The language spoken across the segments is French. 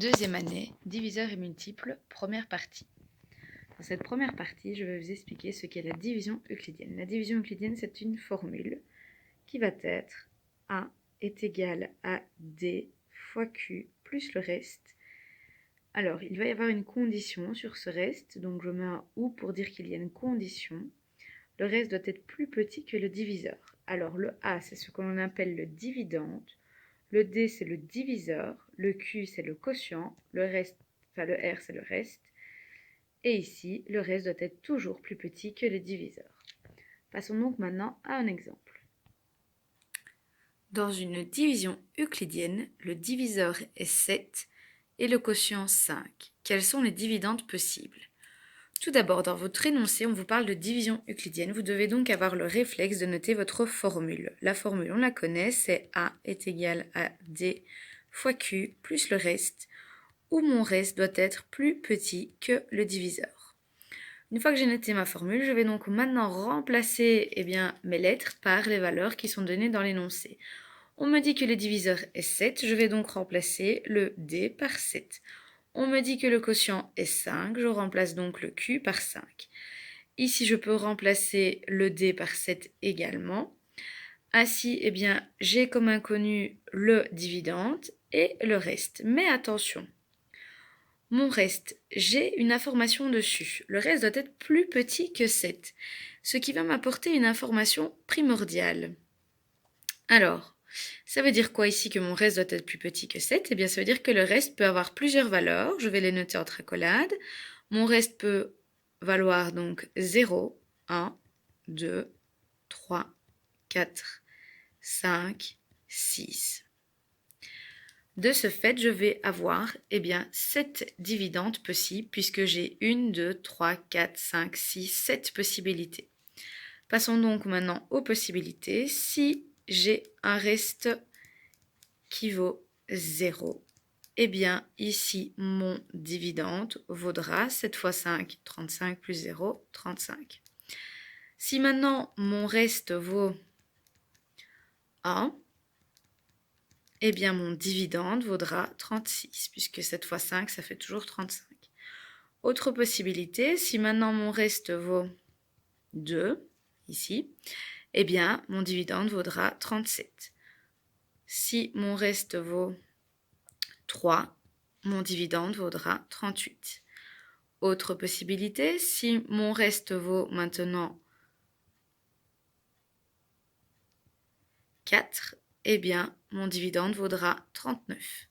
Deuxième année, diviseur et multiples, première partie. Dans cette première partie, je vais vous expliquer ce qu'est la division euclidienne. La division euclidienne, c'est une formule qui va être A est égal à D fois Q plus le reste. Alors, il va y avoir une condition sur ce reste, donc je mets un OU pour dire qu'il y a une condition. Le reste doit être plus petit que le diviseur. Alors, le A, c'est ce que l'on appelle le dividende. Le D, c'est le diviseur. Le Q, c'est le quotient. Le reste, enfin le R, c'est le reste. Et ici, le reste doit être toujours plus petit que le diviseur. Passons donc maintenant à un exemple. Dans une division euclidienne, le diviseur est 7 et le quotient 5. Quels sont les dividendes possibles ? Tout d'abord, dans votre énoncé, on vous parle de division euclidienne. Vous devez donc avoir le réflexe de noter votre formule. La formule, on la connaît, c'est A est égal à D fois Q plus le reste, où mon reste doit être plus petit que le diviseur. Une fois que j'ai noté ma formule, je vais donc maintenant remplacer mes lettres par les valeurs qui sont données dans l'énoncé. On me dit que le diviseur est 7, je vais donc remplacer le D par 7. On me dit que le quotient est 5, je remplace donc le Q par 5. Ici, je peux remplacer le D par 7 également. Ainsi, j'ai comme inconnu le dividende et le reste. Mais attention, mon reste, j'ai une information dessus. Le reste doit être plus petit que 7, ce qui va m'apporter une information primordiale. Alors, ça veut dire quoi ici que mon reste doit être plus petit que 7 ? Eh bien, ça veut dire que le reste peut avoir plusieurs valeurs. Je vais les noter entre accolades. Mon reste peut valoir donc 0, 1, 2, 3, 4, 5, 6. De ce fait, je vais avoir 7 dividendes possibles puisque j'ai 1, 2, 3, 4, 5, 6, 7 possibilités. Passons donc maintenant aux possibilités. Si j'ai un reste qui vaut 0, ici, mon dividende vaudra 7 fois 5, 35 plus 0, 35. Si maintenant mon reste vaut 1, mon dividende vaudra 36, puisque 7 fois 5, ça fait toujours 35. Autre possibilité, si maintenant mon reste vaut 2, ici, mon dividende vaudra 37. Si mon reste vaut 3, mon dividende vaudra 38. Autre possibilité, si mon reste vaut maintenant 4, mon dividende vaudra 39.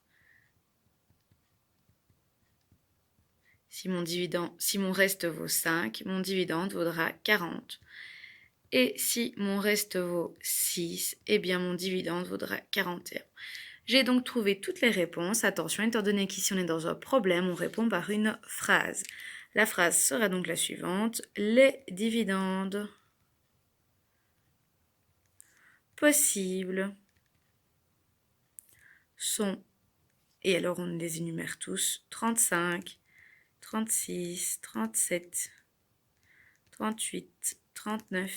Si mon reste vaut 5, mon dividende vaudra 40. Et si mon reste vaut 6, mon dividende vaudra 41. J'ai donc trouvé toutes les réponses. Attention, étant donné qu'ici on est dans un problème, on répond par une phrase. La phrase sera donc la suivante. Les dividendes possibles sont, et alors on les énumère tous, 35, 36, 37, 38, 39,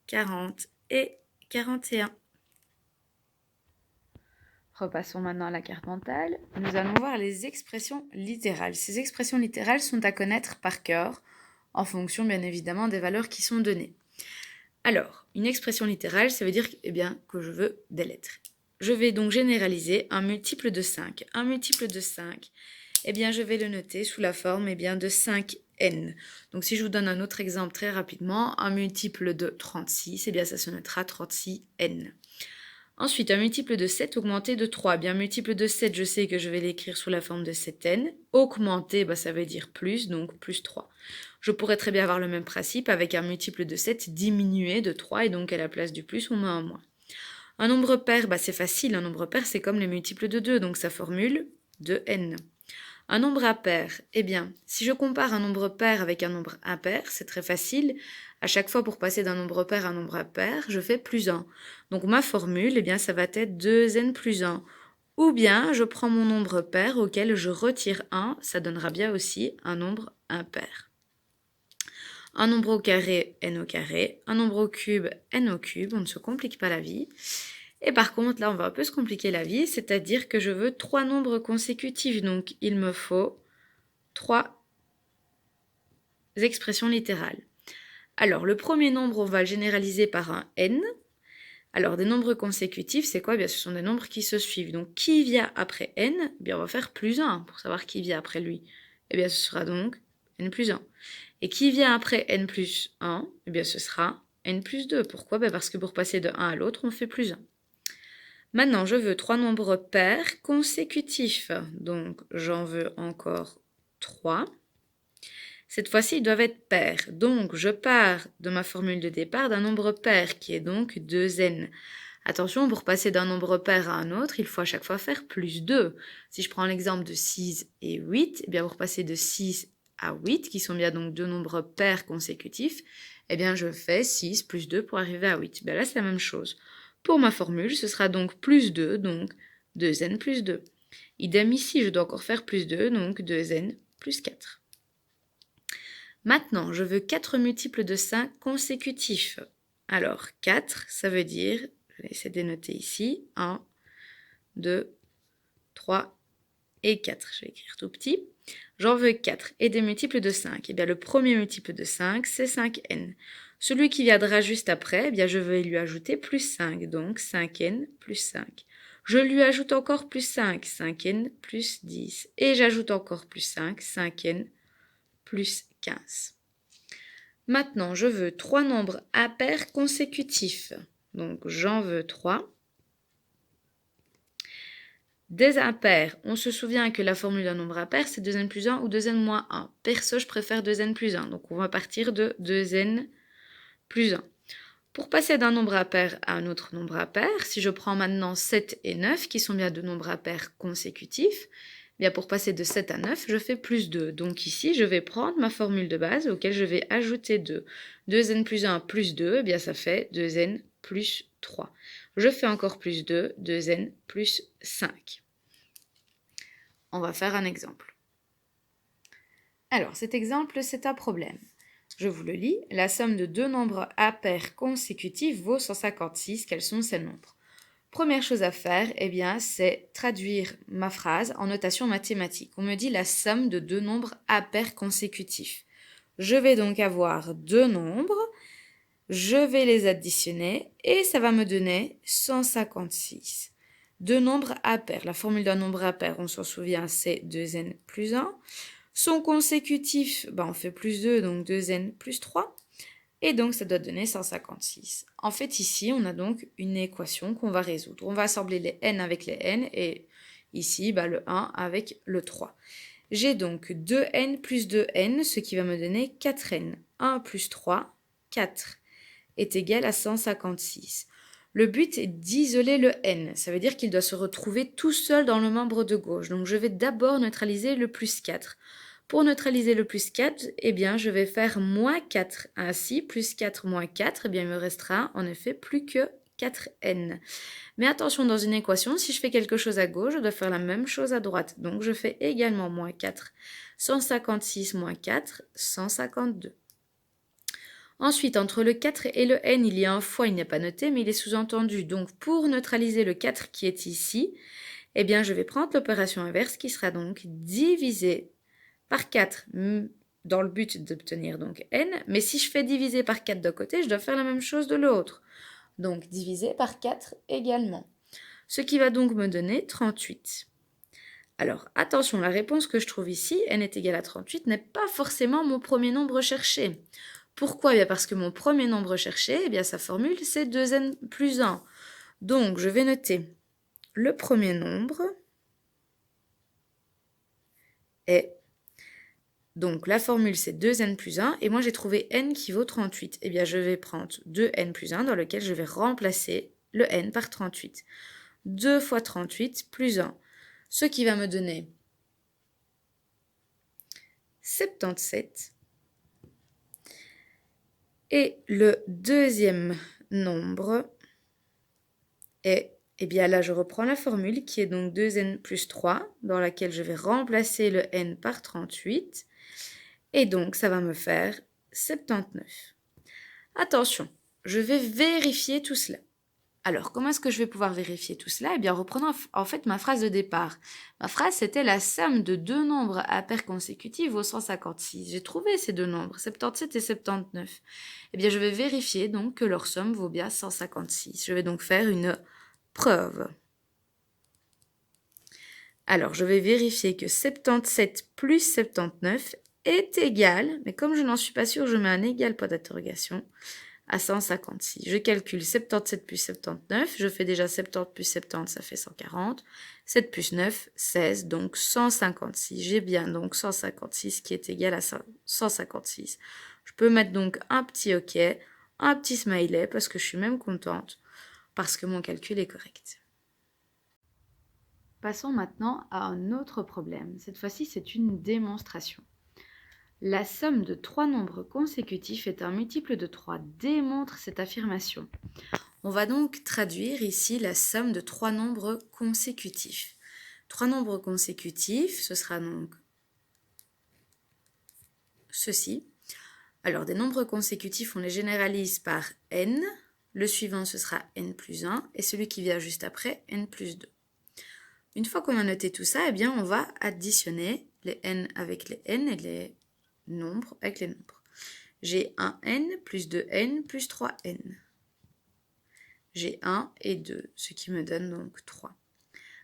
40 et 41. Repassons maintenant à la carte mentale. Nous allons voir les expressions littérales. Ces expressions littérales sont à connaître par cœur, en fonction bien évidemment des valeurs qui sont données. Alors, une expression littérale, ça veut dire que je veux des lettres. Je vais donc généraliser un multiple de 5. Un multiple de 5, je vais le noter sous la forme de 5n. Donc si je vous donne un autre exemple très rapidement, un multiple de 36, ça se notera 36n. Ensuite, un multiple de 7 augmenté de 3. Un multiple de 7, je sais que je vais l'écrire sous la forme de 7n. Augmenté, ça veut dire plus, donc plus 3. Je pourrais très bien avoir le même principe avec un multiple de 7 diminué de 3, et donc à la place du plus, on met un moins. Un nombre pair, c'est facile. Un nombre pair, c'est comme les multiples de 2, donc ça formule 2n. Un nombre impair, si je compare un nombre pair avec un nombre impair, c'est très facile. À chaque fois, pour passer d'un nombre pair à un nombre impair, je fais plus 1. Donc ma formule, ça va être 2n plus 1. Ou bien, je prends mon nombre pair auquel je retire 1, ça donnera bien aussi un nombre impair. Un nombre au carré, n au carré. Un nombre au cube, n au cube. On ne se complique pas la vie. Et par contre, là, on va un peu se compliquer la vie, c'est-à-dire que je veux 3 nombres consécutifs. Donc, il me faut 3 expressions littérales. Alors, le premier nombre, on va le généraliser par un n. Alors, des nombres consécutifs, c'est quoi? Bien, ce sont des nombres qui se suivent. Donc, qui vient après n? Bien, on va faire plus 1 pour savoir qui vient après lui. Eh bien, ce sera donc n plus 1. Et qui vient après n plus 1? Eh bien, ce sera n plus 2. Pourquoi? Ben parce que pour passer de 1 à l'autre, on fait plus 1. Maintenant, je veux 3 nombres pairs consécutifs. Donc, j'en veux encore 3. Cette fois-ci, ils doivent être pairs. Donc, je pars de ma formule de départ d'un nombre pair qui est donc 2n. Attention, pour passer d'un nombre pair à un autre, il faut à chaque fois faire plus 2. Si je prends l'exemple de 6 et 8, eh bien pour passer de 6 à 8, qui sont bien donc deux nombres pairs consécutifs, eh bien je fais 6 plus 2 pour arriver à 8. Bien là, c'est la même chose. Pour ma formule, ce sera donc plus 2, donc 2n plus 2. Idem ici, je dois encore faire plus 2, donc 2n plus 4. Maintenant, je veux 4 multiples de 5 consécutifs. Alors, 4, ça veut dire, je vais essayer de noter ici, 1, 2, 3 et 4. Je vais écrire tout petit. J'en veux 4 et des multiples de 5. Eh bien, le premier multiple de 5, c'est 5n. Celui qui viendra juste après, eh bien, je vais lui ajouter plus 5, donc 5n plus 5. Je lui ajoute encore plus 5, 5n plus 10. Et j'ajoute encore plus 5, 5n plus 15. Maintenant, je veux 3 nombres impairs consécutifs. Donc, j'en veux 3. Des impairs, on se souvient que la formule d'un nombre impair, c'est 2n plus 1 ou 2n moins 1. Perso, je préfère 2n plus 1. Donc, on va partir de 2n plus 1. Pour passer d'un nombre impair à un autre nombre impair, si je prends maintenant 7 et 9, qui sont bien deux nombres impairs consécutifs, bien pour passer de 7 à 9, je fais plus 2. Donc ici, je vais prendre ma formule de base auquel je vais ajouter 2. 2n plus 1 plus 2, bien ça fait 2n plus 3. Je fais encore plus 2, 2n plus 5. On va faire un exemple. Alors, cet exemple, c'est un problème. Je vous le lis. La somme de deux nombres impairs consécutifs vaut 156. Quels sont ces nombres? Première chose à faire, eh bien, c'est traduire ma phrase en notation mathématique. On me dit la somme de deux nombres impairs consécutifs. Je vais donc avoir deux nombres, je vais les additionner et ça va me donner 156. Deux nombres impairs. La formule d'un nombre impair, on s'en souvient, c'est 2n plus 1. Sont consécutifs, on fait plus 2, donc 2n plus 3. Et donc, ça doit donner 156. En fait, ici, on a donc une équation qu'on va résoudre. On va assembler les n avec les n et ici, le 1 avec le 3. J'ai donc 2n plus 2n, ce qui va me donner 4n. 1 plus 3, 4, est égal à 156. Le but est d'isoler le n. Ça veut dire qu'il doit se retrouver tout seul dans le membre de gauche. Donc, je vais d'abord neutraliser le plus 4. Pour neutraliser le plus 4, eh bien, je vais faire moins 4. Ainsi, plus 4 moins 4, eh bien, il me restera en effet plus que 4n. Mais attention, dans une équation, si je fais quelque chose à gauche, je dois faire la même chose à droite. Donc, je fais également moins 4. 156 moins 4, 152. Ensuite, entre le 4 et le n, il y a un fois, il n'est pas noté, mais il est sous-entendu. Donc, pour neutraliser le 4 qui est ici, eh bien, je vais prendre l'opération inverse qui sera donc diviser par 4 dans le but d'obtenir donc n, mais si je fais diviser par 4 d'un côté, je dois faire la même chose de l'autre. Donc diviser par 4 également. Ce qui va donc me donner 38. Alors attention, la réponse que je trouve ici, n est égal à 38, n'est pas forcément mon premier nombre recherché. Pourquoi? Bien parce que mon premier nombre recherché, eh bien sa formule c'est 2n plus 1. Donc je vais noter le premier nombre est... Donc la formule c'est 2n plus 1 et moi j'ai trouvé n qui vaut 38. Eh bien je vais prendre 2n plus 1 dans lequel je vais remplacer le n par 38. 2 fois 38 plus 1, ce qui va me donner 77. Et le deuxième nombre est, eh bien là je reprends la formule qui est donc 2n plus 3 dans laquelle je vais remplacer le n par 38. Et donc, ça va me faire 79. Attention, je vais vérifier tout cela. Alors, comment est-ce que je vais pouvoir vérifier tout cela? Eh bien, reprenons en fait ma phrase de départ. Ma phrase, c'était la somme de deux nombres à paires consécutives vaut 156. J'ai trouvé ces deux nombres, 77 et 79. Eh bien, je vais vérifier donc que leur somme vaut bien 156. Je vais donc faire une preuve. Alors, je vais vérifier que 77 plus 79 est égal, mais comme je n'en suis pas sûre, je mets un égal point d'interrogation, à 156. Je calcule 77 plus 79, je fais déjà 70 plus 70, ça fait 140. 7 plus 9, 16, donc 156. J'ai bien donc 156 qui est égal à 156. Je peux mettre donc un petit OK, un petit smiley, parce que je suis même contente, parce que mon calcul est correct. Passons maintenant à un autre problème. Cette fois-ci, c'est une démonstration. La somme de trois nombres consécutifs est un multiple de 3. Démontre cette affirmation. On va donc traduire ici la somme de trois nombres consécutifs. Trois nombres consécutifs, ce sera donc ceci. Alors, des nombres consécutifs, on les généralise par n. Le suivant, ce sera n plus 1. Et celui qui vient juste après, n plus 2. Une fois qu'on a noté tout ça, eh bien, on va additionner les n avec les n et les nombres avec les nombres. J'ai 1n plus 2n plus 3n. J'ai 1 et 2, ce qui me donne donc 3.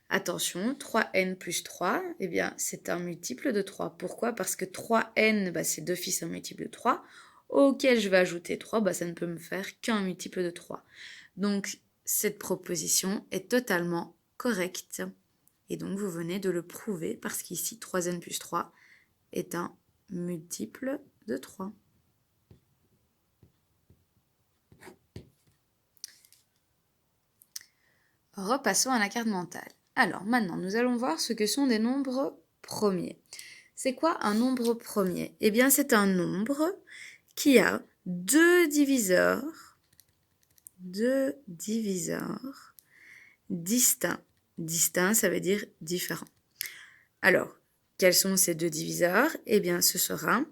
Attention, 3n plus 3, eh bien, c'est un multiple de 3. Pourquoi? Parce que 3n, c'est d'office un multiple de 3, auquel je vais ajouter 3, ça ne peut me faire qu'un multiple de 3. Donc, cette proposition est totalement correcte. Et donc, vous venez de le prouver parce qu'ici, 3n plus 3 est un multiple de 3. Repassons à la carte mentale. Alors, maintenant, nous allons voir ce que sont des nombres premiers. C'est quoi un nombre premier? Eh bien, c'est un nombre qui a deux diviseurs distincts. Distincts, ça veut dire différents. Alors, quels sont ces deux diviseurs? Eh bien, ce sera,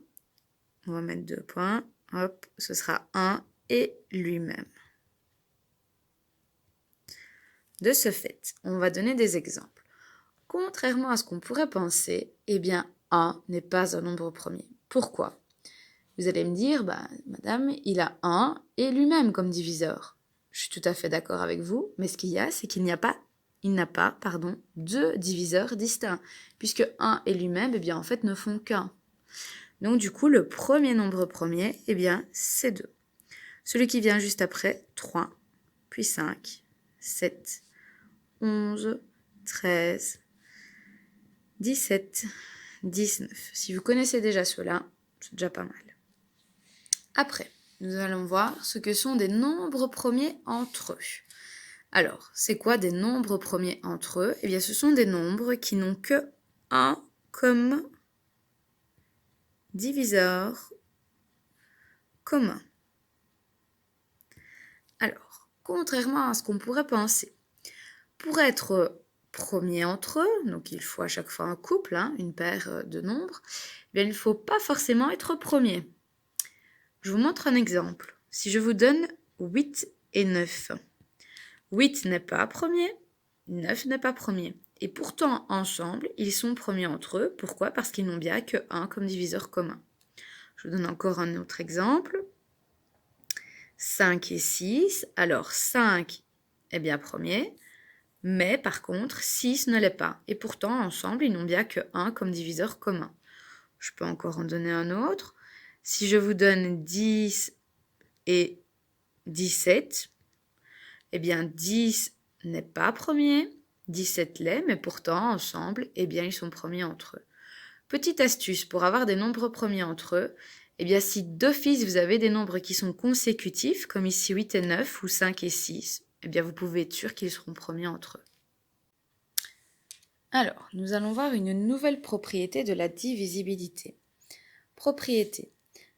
on va mettre 2 points, hop, ce sera 1 et lui-même. De ce fait, on va donner des exemples. Contrairement à ce qu'on pourrait penser, eh bien 1 n'est pas un nombre premier. Pourquoi? Vous allez me dire, madame, il a 1 et lui-même comme diviseur. Je suis tout à fait d'accord avec vous, mais ce qu'il y a, c'est qu'il n'a pas deux diviseurs distincts, puisque 1 et lui-même, eh bien, en fait, ne font qu'un. Donc, du coup, le premier nombre premier, eh bien, c'est 2. Celui qui vient juste après, 3, puis 5, 7, 11, 13, 17, 19. Si vous connaissez déjà cela, c'est déjà pas mal. Après, nous allons voir ce que sont des nombres premiers entre eux. Alors, c'est quoi des nombres premiers entre eux? Eh bien, ce sont des nombres qui n'ont que 1 comme diviseur commun. Alors, contrairement à ce qu'on pourrait penser, pour être premier entre eux, donc il faut à chaque fois un couple, une paire de nombres, eh bien, il ne faut pas forcément être premier. Je vous montre un exemple. Si je vous donne 8 et 9, 8 n'est pas premier, 9 n'est pas premier. Et pourtant, ensemble, ils sont premiers entre eux. Pourquoi? Parce qu'ils n'ont bien que 1 comme diviseur commun. Je vous donne encore un autre exemple. 5 et 6. Alors, 5 est bien premier, mais par contre, 6 ne l'est pas. Et pourtant, ensemble, ils n'ont bien que 1 comme diviseur commun. Je peux encore en donner un autre. Si je vous donne 10 et 17, eh bien 10 n'est pas premier, 17 l'est, mais pourtant, ensemble, eh bien, ils sont premiers entre eux. Petite astuce, pour avoir des nombres premiers entre eux, eh bien, si d'office vous avez des nombres qui sont consécutifs, comme ici 8 et 9 ou 5 et 6, eh bien, vous pouvez être sûr qu'ils seront premiers entre eux. Alors, nous allons voir une nouvelle propriété de la divisibilité. Propriété.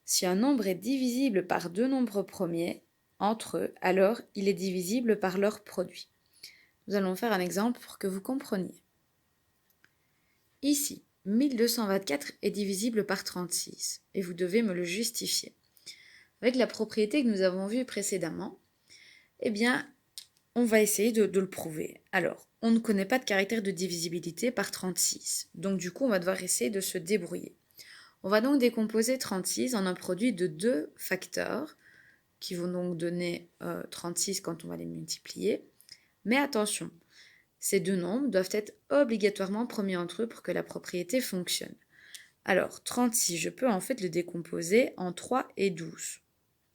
Si un nombre est divisible par deux nombres premiers entre eux, alors il est divisible par leur produit. Nous allons faire un exemple pour que vous compreniez. Ici, 1224 est divisible par 36 et vous devez me le justifier. Avec la propriété que nous avons vue précédemment, eh bien, on va essayer de le prouver. Alors, on ne connaît pas de caractère de divisibilité par 36. Donc du coup, on va devoir essayer de se débrouiller. On va donc décomposer 36 en un produit de deux facteurs qui vont donc donner 36 quand on va les multiplier. Mais attention, ces deux nombres doivent être obligatoirement premiers entre eux pour que la propriété fonctionne. Alors, 36, je peux en fait le décomposer en 3 et 12.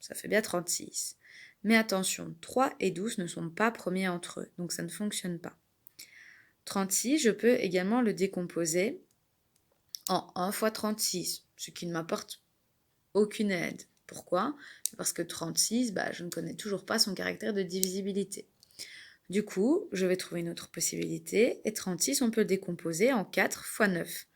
Ça fait bien 36. Mais attention, 3 et 12 ne sont pas premiers entre eux, donc ça ne fonctionne pas. 36, je peux également le décomposer en 1 fois 36, ce qui ne m'apporte aucune aide. Pourquoi? Parce que 36, je ne connais toujours pas son caractère de divisibilité. Du coup, je vais trouver une autre possibilité, et 36, on peut le décomposer en 4 fois 9.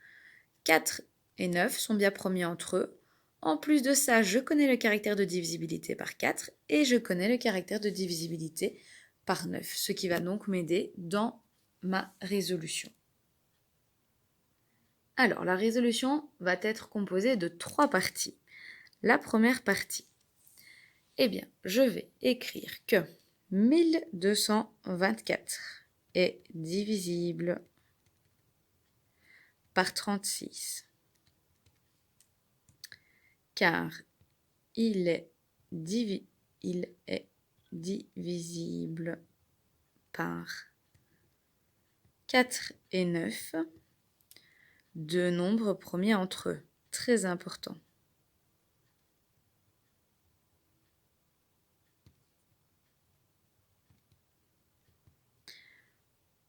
4 et 9 sont bien premiers entre eux. En plus de ça, je connais le caractère de divisibilité par 4 et je connais le caractère de divisibilité par 9, ce qui va donc m'aider dans ma résolution. Alors, la résolution va être composée de 3 parties. La première partie, je vais écrire que 1224 est divisible par 36, car il est divisible par 4 et 9, deux nombres premiers entre eux. Très important.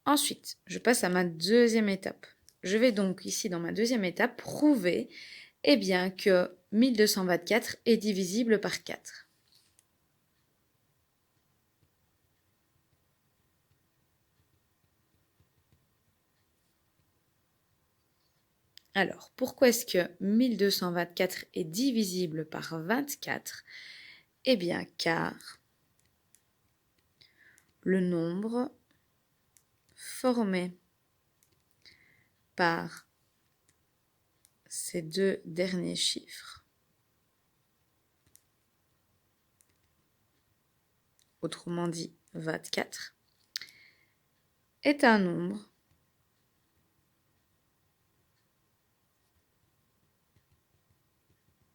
Ensuite, je passe à ma deuxième étape. Je vais donc ici dans ma deuxième étape prouver que 1224 est divisible par 4. Alors, pourquoi est-ce que 1224 est divisible par 24? Car le nombre formé par ces deux derniers chiffres, autrement dit 24, est un nombre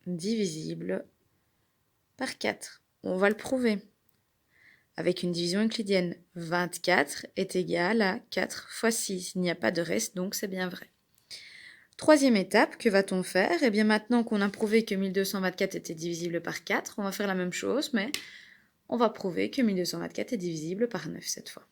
divisible par 4. On va le prouver avec une division euclidienne. 24 est égal à 4 fois 6. Il n'y a pas de reste, donc c'est bien vrai. Troisième étape, que va-t-on faire? Maintenant qu'on a prouvé que 1224 était divisible par 4, on va faire la même chose, mais on va prouver que 1224 est divisible par 9 cette fois.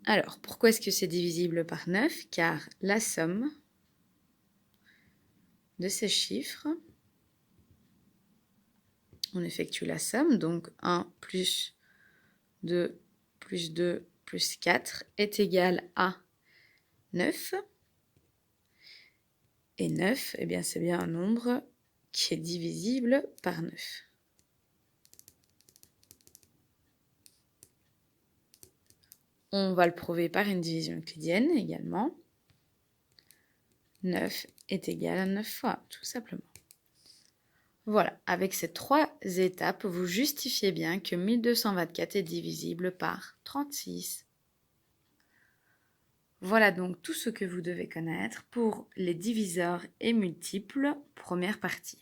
Alors, pourquoi est-ce que c'est divisible par 9? Car la somme de ces chiffres, on effectue la somme, donc 1 plus 2 plus 2 plus 4 est égal à 9. Et 9, c'est bien un nombre qui est divisible par 9. On va le prouver par une division euclidienne également. 9 est égal à 9 fois, tout simplement. Voilà, avec ces 3 étapes, vous justifiez bien que 1224 est divisible par 36. Voilà donc tout ce que vous devez connaître pour les diviseurs et multiples, première partie.